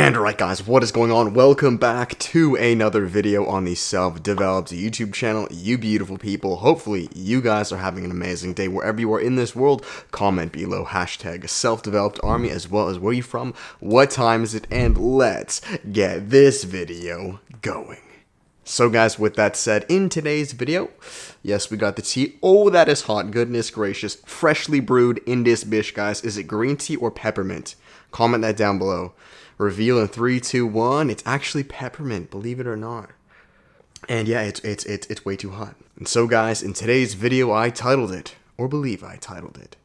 And alright guys, what is going on? Welcome back to another video on the Self-Developed YouTube channel. You beautiful people, hopefully you guys are having an amazing day wherever you are in this world. Comment below hashtag Self-Developed Army as well as where you're from, what time is it, and let's get this video going. So guys, with that said, in today's video, yes, we got the tea. Oh, that is hot, goodness gracious. Freshly brewed in this bish, guys. Is it green tea or peppermint? Comment that down below. Reveal in 3, 2, 1. It's actually peppermint, believe it or not. And yeah, it's way too hot. And so guys, in today's video, I titled it, or believe I titled it,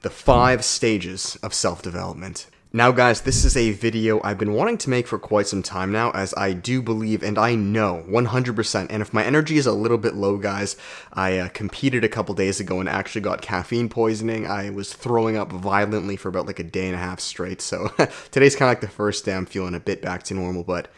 The 5 Stages of Self-Development. Now guys, this is a video I've been wanting to make for quite some time now, as I do believe, and I know 100%, and if my energy is a little bit low guys, I competed a couple days ago and actually got caffeine poisoning. I was throwing up violently for about like a day and a half straight, so today's kind of like the first day I'm feeling a bit back to normal, but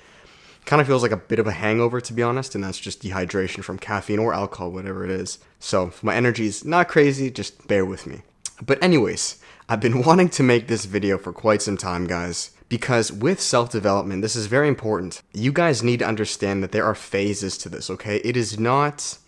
kind of feels like a bit of a hangover to be honest, and that's just dehydration from caffeine or alcohol, whatever it is. So if my energy is not crazy, just bear with me. But anyways, I've been wanting to make this video for quite some time, guys, because with self-development, this is very important. You guys need to understand that there are phases to this, okay? It's not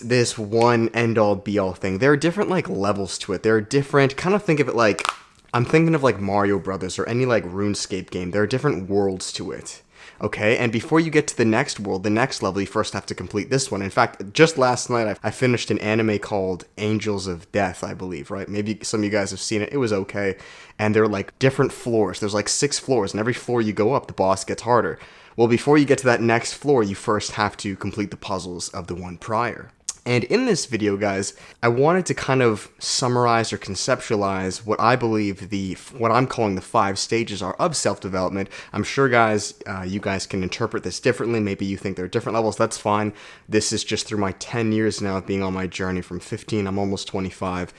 this one end-all be-all thing. There are different, like, levels to it. There are different, kind of think of it like, I'm thinking of, like, Mario Brothers or any, like, RuneScape game. There are different worlds to it. Okay, and before you get to the next world, the next level, you first have to complete this one. In fact, just last night, I finished an anime called Angels of Death, I believe, right? Maybe some of you guys have seen it. It was okay. And they're like different floors. There's like 6 floors, and every floor you go up, the boss gets harder. Well, before you get to that next floor, you first have to complete the puzzles of the one prior. And in this video, guys, I wanted to kind of summarize or conceptualize what I believe what I'm calling the 5 stages are of self-development. I'm sure, guys, you guys can interpret this differently. Maybe you think there are different levels. That's fine. This is just through my 10 years now of being on my journey from 15. I'm almost 25.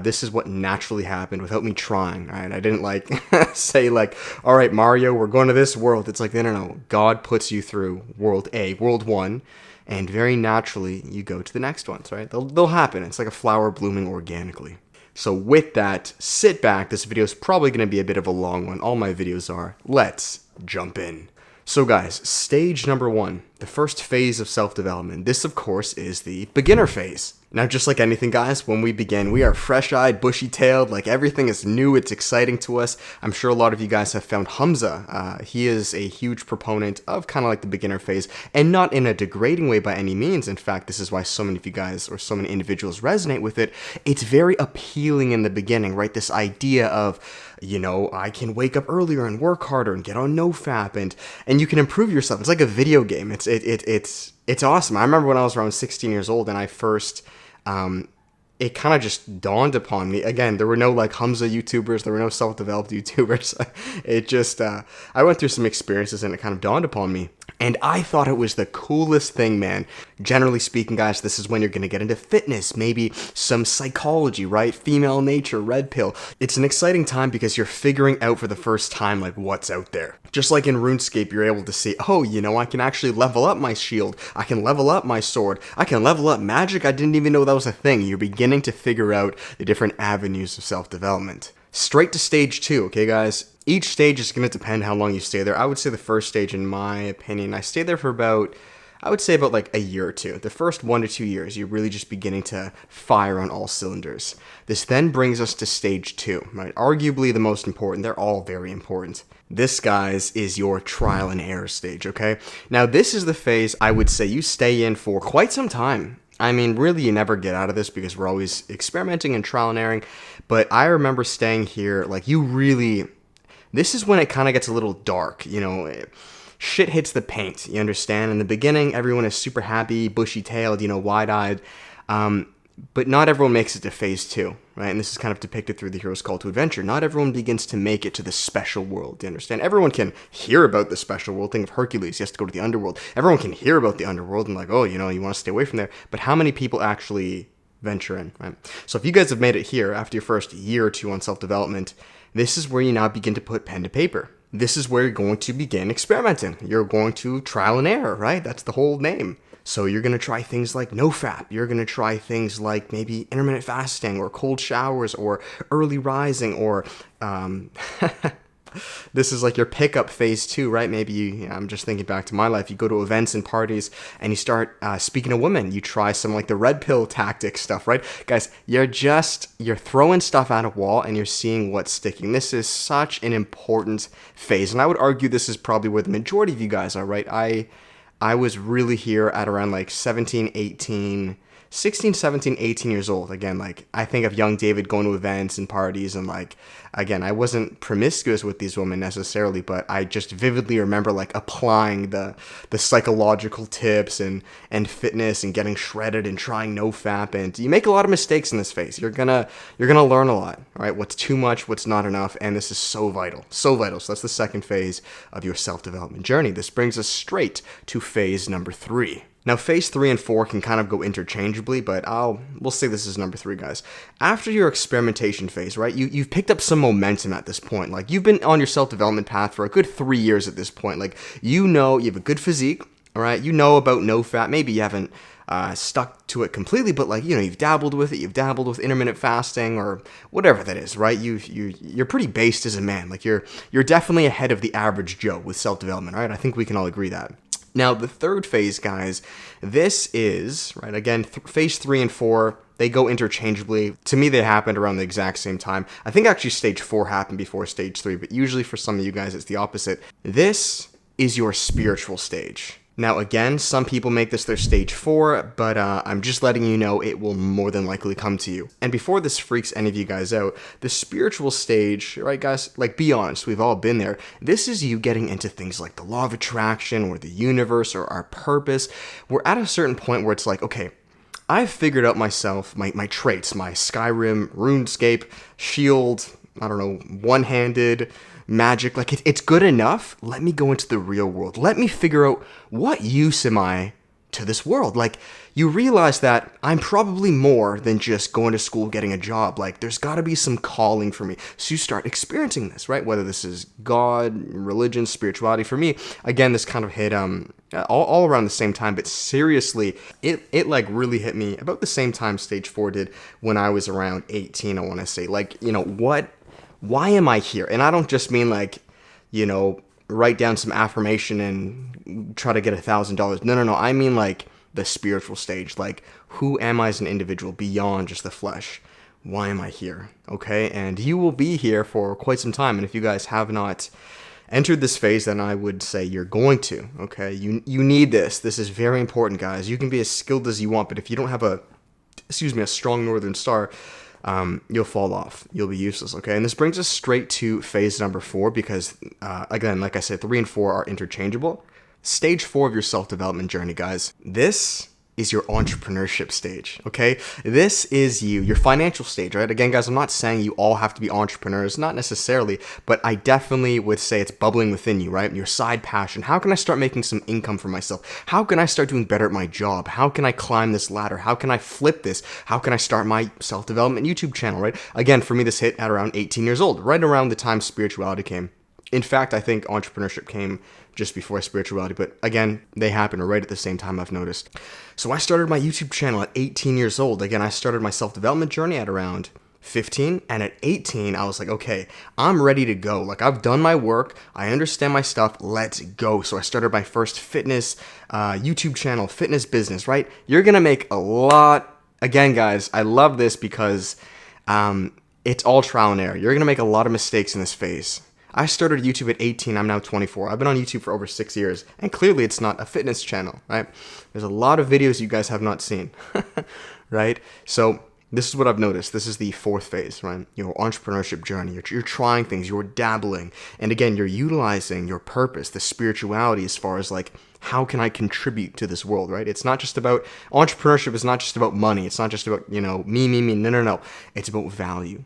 This is what naturally happened without me trying, right? I didn't like say like, all right, Mario, we're going to this world. It's like, no. God puts you through world A, world 1. And very naturally, you go to the next ones, right? They'll happen. It's like a flower blooming organically. So with that, sit back. This video is probably going to be a bit of a long one. All my videos are. Let's jump in. So guys, stage number 1, the first phase of self-development. This, of course, is the beginner phase. Now, just like anything, guys, when we begin, we are fresh-eyed, bushy-tailed, like everything is new, it's exciting to us. I'm sure a lot of you guys have found Hamza. He is a huge proponent of kind of like the beginner phase, and not in a degrading way by any means. In fact, this is why so many of you guys, or so many individuals resonate with it. It's very appealing in the beginning, right? This idea of, you know, I can wake up earlier and work harder and get on NoFap, and you can improve yourself. It's like a video game. It's awesome. I remember when I was around 16 years old and I first, it kind of just dawned upon me. Again, there were no like Hamza YouTubers, there were no self-developed YouTubers. It just, I went through some experiences and it kind of dawned upon me. And I thought it was the coolest thing, man. Generally speaking, guys, this is when you're going to get into fitness, maybe some psychology, right? Female nature, red pill. It's an exciting time because you're figuring out for the first time, like, what's out there. Just like in RuneScape, you're able to see, oh, you know, I can actually level up my shield. I can level up my sword. I can level up magic. I didn't even know that was a thing. You're beginning to figure out the different avenues of self-development. Straight to stage 2, okay, guys? Each stage is going to depend how long you stay there. I would say the first stage, in my opinion, I stayed there for about, I would say about like a year or two. The first 1 to 2 years, you're really just beginning to fire on all cylinders. This then brings us to stage 2, right? Arguably the most important. They're all very important. This, guys, is your trial and error stage, okay? Now, this is the phase I would say you stay in for quite some time. I mean, really, you never get out of this because we're always experimenting and trial and erroring. But I remember staying here, like, you really, this is when it kind of gets a little dark, you know, shit hits the paint, you understand? In the beginning, everyone is super happy, bushy-tailed, you know, wide-eyed, but not everyone makes it to phase 2, right? And this is kind of depicted through the hero's call to adventure. Not everyone begins to make it to the special world, you understand? Everyone can hear about the special world. Think of Hercules, he has to go to the underworld. Everyone can hear about the underworld and like, oh, you know, you want to stay away from there. But how many people actually venture in, right? So if you guys have made it here after your first year or two on self-development, this is where you now begin to put pen to paper. This is where you're going to begin experimenting. You're going to trial and error, right? That's the whole name. So you're going to try things like NoFap. You're going to try things like maybe intermittent fasting or cold showers or early rising or This is like your pickup phase two, right? Maybe I'm just thinking back to my life. You go to events and parties and you start speaking to women. You try some like the red pill tactic stuff, right? Guys, you're throwing stuff at a wall and you're seeing what's sticking. This is such an important phase. And I would argue this is probably where the majority of you guys are, right? I was really here at around like 17, 18, 16, 17, 18 years old. Again, like I think of young David going to events and parties and like, again, I wasn't promiscuous with these women necessarily, but I just vividly remember like applying the psychological tips and fitness and getting shredded and trying no fap. And you make a lot of mistakes in this phase. You're gonna learn a lot, all right? What's too much, what's not enough, and this is so vital, so vital. So that's the second phase of your self-development journey. This brings us straight to phase number 3. Now, phase 3 and 4 can kind of go interchangeably, but we'll say this is number 3, guys. After your experimentation phase, right, you've picked up some momentum at this point. Like, you've been on your self-development path for a good 3 years at this point. Like, you have a good physique, all right? You know about no fat. Maybe you haven't stuck to it completely, but like, you've dabbled with it. You've dabbled with intermittent fasting or whatever that is, right? You're pretty based as a man. Like, you're definitely ahead of the average Joe with self-development, right? I think we can all agree that. Now, the third phase, guys, this is, right, again, phase 3 and 4, they go interchangeably. To me, they happened around the exact same time. I think actually stage 4 happened before stage 3, but usually for some of you guys, it's the opposite. This is your spiritual stage. Now, again, some people make this their stage 4, but I'm just letting you know it will more than likely come to you. And before this freaks any of you guys out, the spiritual stage, right, guys, like, be honest, we've all been there. This is you getting into things like the law of attraction or the universe or our purpose. We're at a certain point where it's like, okay, I've figured out myself, my traits, my Skyrim, RuneScape, shield, I don't know, one-handed, magic, like it's good enough. Let me go into the real world. Let me figure out what use am I to this world. Like, you realize that I'm probably more than just going to school, getting a job. Like, there's got to be some calling for me. So you start experiencing this, right? Whether this is God, religion, spirituality. For me, again, this kind of hit all around the same time, but seriously, it like really hit me about the same time stage 4 did when I was around 18, I want to say. Like, why am I here? And I don't just mean like, write down some affirmation and try to get $1,000. No. I mean like the spiritual stage. Like, who am I as an individual beyond just the flesh? Why am I here? Okay. And you will be here for quite some time. And if you guys have not entered this phase, then I would say you're going to. Okay. You need this. This is very important, guys. You can be as skilled as you want, but if you don't have a strong northern star, you'll fall off. You'll be useless, okay? And this brings us straight to phase number 4 because, again, like I said, 3 and 4 are interchangeable. Stage 4 of your self-development journey, guys. This is your entrepreneurship stage, okay? This is your financial stage, right? Again, guys, I'm not saying you all have to be entrepreneurs, not necessarily, but I definitely would say it's bubbling within you, right? Your side passion. How can I start making some income for myself? How can I start doing better at my job? How can I climb this ladder? How can I flip this? How can I start my self-development YouTube channel, right? Again, for me, this hit at around 18 years old, right around the time spirituality came. In fact, I think entrepreneurship came just before spirituality, but again, they happen right at the same time, I've noticed. So I started my YouTube channel at 18 years old. Again, I started my self-development journey at around 15, and at 18, I was like, okay, I'm ready to go. Like, I've done my work, I understand my stuff, let's go. So I started my first fitness YouTube channel, fitness business, right? You're gonna make a lot. Again, guys, I love this because it's all trial and error. You're gonna make a lot of mistakes in this phase. I started YouTube at 18, I'm now 24. I've been on YouTube for over 6 years, and clearly it's not a fitness channel, right? There's a lot of videos you guys have not seen, right? So this is what I've noticed. This is the 4th phase, right? Your entrepreneurship journey. You're trying things, you're dabbling, and again, you're utilizing your purpose, the spirituality as far as like, how can I contribute to this world, right? It's not just about, entrepreneurship is not just about money. It's not just about, me. No. It's about value.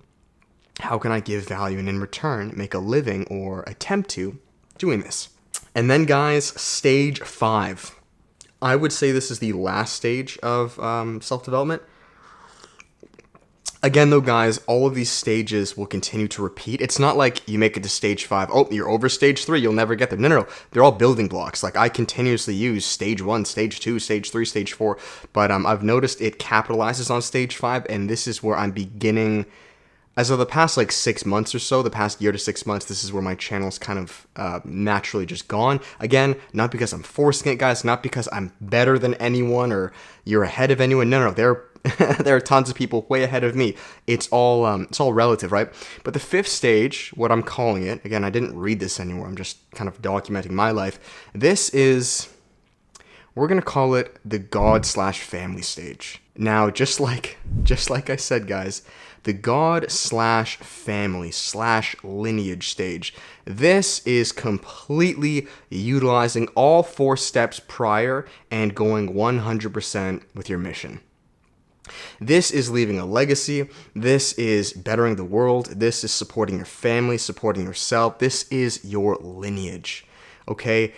How can I give value and in return make a living or attempt to doing this? And then, guys, stage 5. I would say this is the last stage of self-development. Again, though, guys, all of these stages will continue to repeat. It's not like you make it to stage 5. Oh, you're over stage 3. You'll never get there. No. They're all building blocks. Like, I continuously use stage 1, stage 2, stage 3, stage 4. But I've noticed it capitalizes on stage 5, and this is where I'm beginning As of the past like 6 months or so, the past year to 6 months, this is where my channel's kind of naturally just gone. Again, not because I'm forcing it, guys, not because I'm better than anyone or you're ahead of anyone. No, there there are tons of people way ahead of me. It's all relative, right? But the fifth stage, what I'm calling it, again, I didn't read this anywhere. I'm just kind of documenting my life. This is, we're gonna call it the God/family stage. Now, just like I said, guys, the God/family/lineage stage. This is completely utilizing all 4 steps prior and going 100% with your mission. This is leaving a legacy. This is bettering the world. This is supporting your family, supporting yourself. This is your lineage. Okay?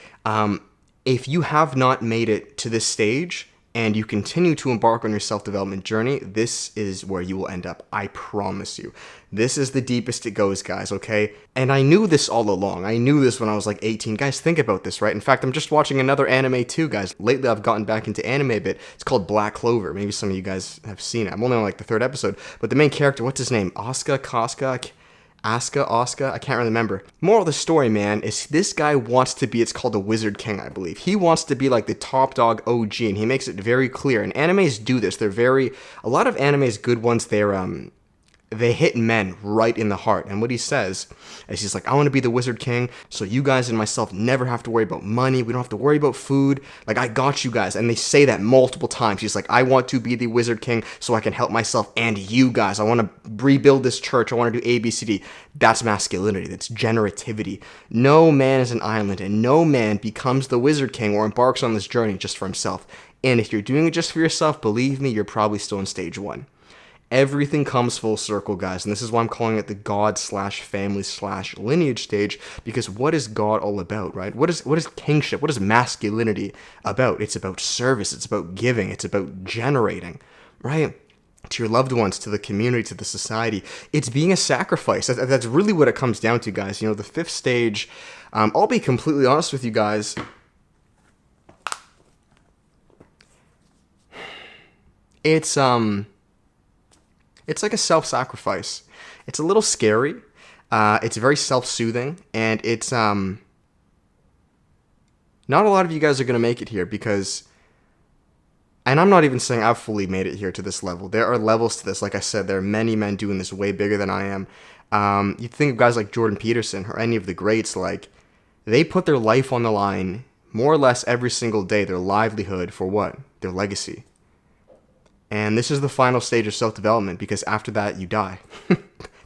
If you have not made it to this stage, and you continue to embark on your self-development journey, this is where you will end up. I promise you. This is the deepest it goes, guys, okay? And I knew this all along. I knew this when I was like 18. Guys, think about this, right? In fact, I'm just watching another anime too, guys. Lately, I've gotten back into anime a bit. It's called Black Clover. Maybe some of you guys have seen it. I'm only on like the 3rd episode. But the main character, what's his name? Oscar, I can't really remember. Moral of the story, man, is this guy wants to be, it's called a Wizard King, I believe. He wants to be like the top dog OG, and he makes it very clear. And animes do this. A lot of animes, good ones, they hit men right in the heart. And what he says is he's like, I want to be the Wizard King, so you guys and myself never have to worry about money. We don't have to worry about food. Like, I got you guys. And they say that multiple times. He's like, I want to be the Wizard King so I can help myself and you guys. I want to rebuild this church. I want to do A, B, C, D. That's masculinity. That's generativity. No man is an island, and no man becomes the Wizard King or embarks on this journey just for himself. And if you're doing it just for yourself, believe me, you're probably still in stage 1. Everything comes full circle, guys, and this is why I'm calling it the God/family/lineage stage, because what is God all about, right? What is kingship? What is masculinity about? It's about service, it's about giving, it's about generating, right? To your loved ones, to the community, to the society. It's being a sacrifice. That's really what it comes down to, guys. You know, the 5th stage, I'll be completely honest with you guys, it's like a self-sacrifice. It's a little scary. It's very self-soothing, and it's not a lot of you guys are going to make it here because, and I'm not even saying I've fully made it here to this level. There are levels to this. Like I said, there are many men doing this way bigger than I am. You think of guys like Jordan Peterson or any of the greats, like, they put their life on the line more or less every single day, their livelihood for what? Their legacy. And this is the final stage of self-development, because after that, you die.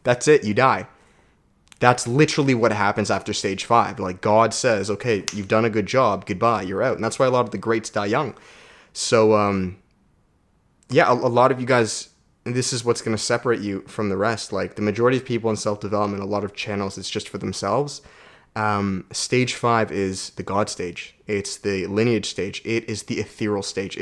That's it, you die. That's literally what happens after stage 5. Like, God says, okay, you've done a good job, goodbye, you're out. And that's why a lot of the greats die young. So, yeah, a lot of you guys, this is what's going to separate you from the rest. Like, the majority of people in self-development, a lot of channels, it's just for themselves. Stage 5 is the God stage. It's the lineage stage. It is the ethereal stage.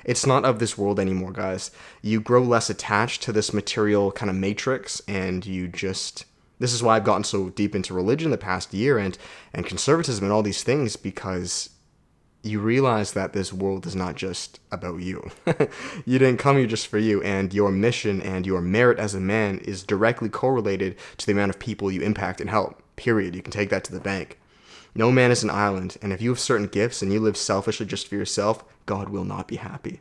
It's not of this world anymore, guys. You grow less attached to this material kind of matrix, and you just... This is why I've gotten so deep into religion the past year and conservatism and all these things, because you realize that this world is not just about you. You didn't come here just for you, and your mission and your merit as a man is directly correlated to the amount of people you impact and help, period. You can take that to the bank. No man is an island, and if you have certain gifts and you live selfishly just for yourself, God will not be happy.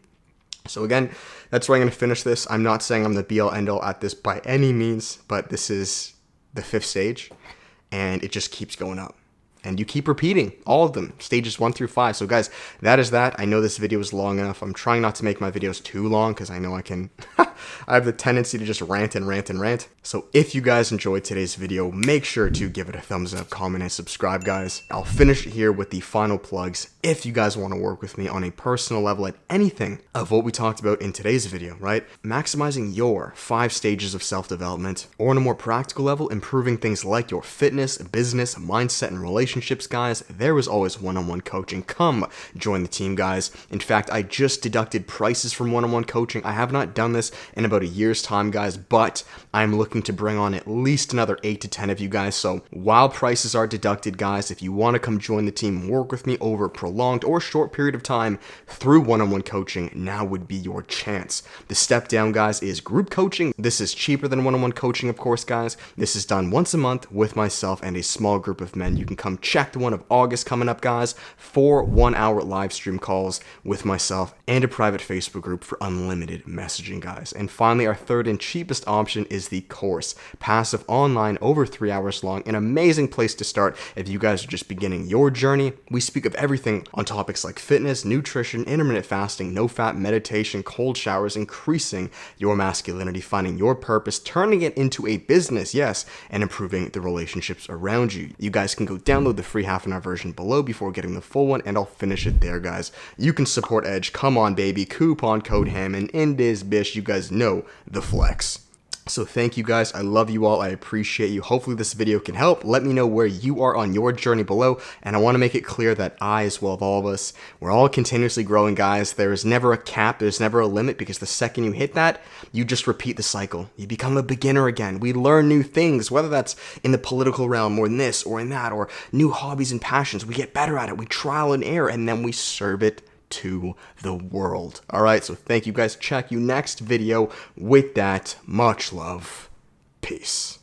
So again, that's where I'm going to finish this. I'm not saying I'm the be-all, end-all at this by any means, but this is the 5th stage, and it just keeps going up. And you keep repeating all of them, stages 1 through 5. So guys, that is that. I know this video is long enough. I'm trying not to make my videos too long because I know I can... I have the tendency to just rant and rant and rant. So if you guys enjoyed today's video, make sure to give it a thumbs up, comment, and subscribe, guys. I'll finish it here with the final plugs. If you guys want to work with me on a personal level at anything of what we talked about in today's video, right? Maximizing your 5 stages of self-development, or on a more practical level, improving things like your fitness, business, mindset, and relationships, guys, there is always one-on-one coaching. Come join the team, guys. In fact, I just deducted prices from one-on-one coaching. I have not done this in about a year's time, guys, but I'm looking to bring on at least another 8 to 10 of you guys. So while prices are deducted, guys, if you want to come join the team, work with me over a prolonged or short period of time through one-on-one coaching, now would be your chance. The step down, guys, is group coaching. This is cheaper than one-on-one coaching, of course, guys. This is done once a month with myself and a small group of men. You can come check the one of August coming up, guys, 4 1-hour live stream calls with myself and a private Facebook group for unlimited messaging, guys. And finally, our third and cheapest option is the course. Passive online, over 3 hours long, an amazing place to start if you guys are just beginning your journey. We speak of everything on topics like fitness, nutrition, intermittent fasting, no-fat meditation, cold showers, increasing your masculinity, finding your purpose, turning it into a business, yes, and improving the relationships around you. You guys can go download the free half-an-hour version below before getting the full one, and I'll finish it there, guys. You can support Edge. Come on, baby. Coupon code Hammond in this bitch. You guys know the flex. So thank you guys. I love you all. I appreciate you. Hopefully this video can help. Let me know where you are on your journey below. And I want to make it clear that I, as well as all of us, we're all continuously growing, guys. There is never a cap. There's never a limit, because the second you hit that, you just repeat the cycle. You become a beginner again. We learn new things, whether that's in the political realm or in this or in that, or new hobbies and passions. We get better at it. We trial and error, and then we serve it to the world. All right, so thank you guys. Check you next video. With that, much love. Peace.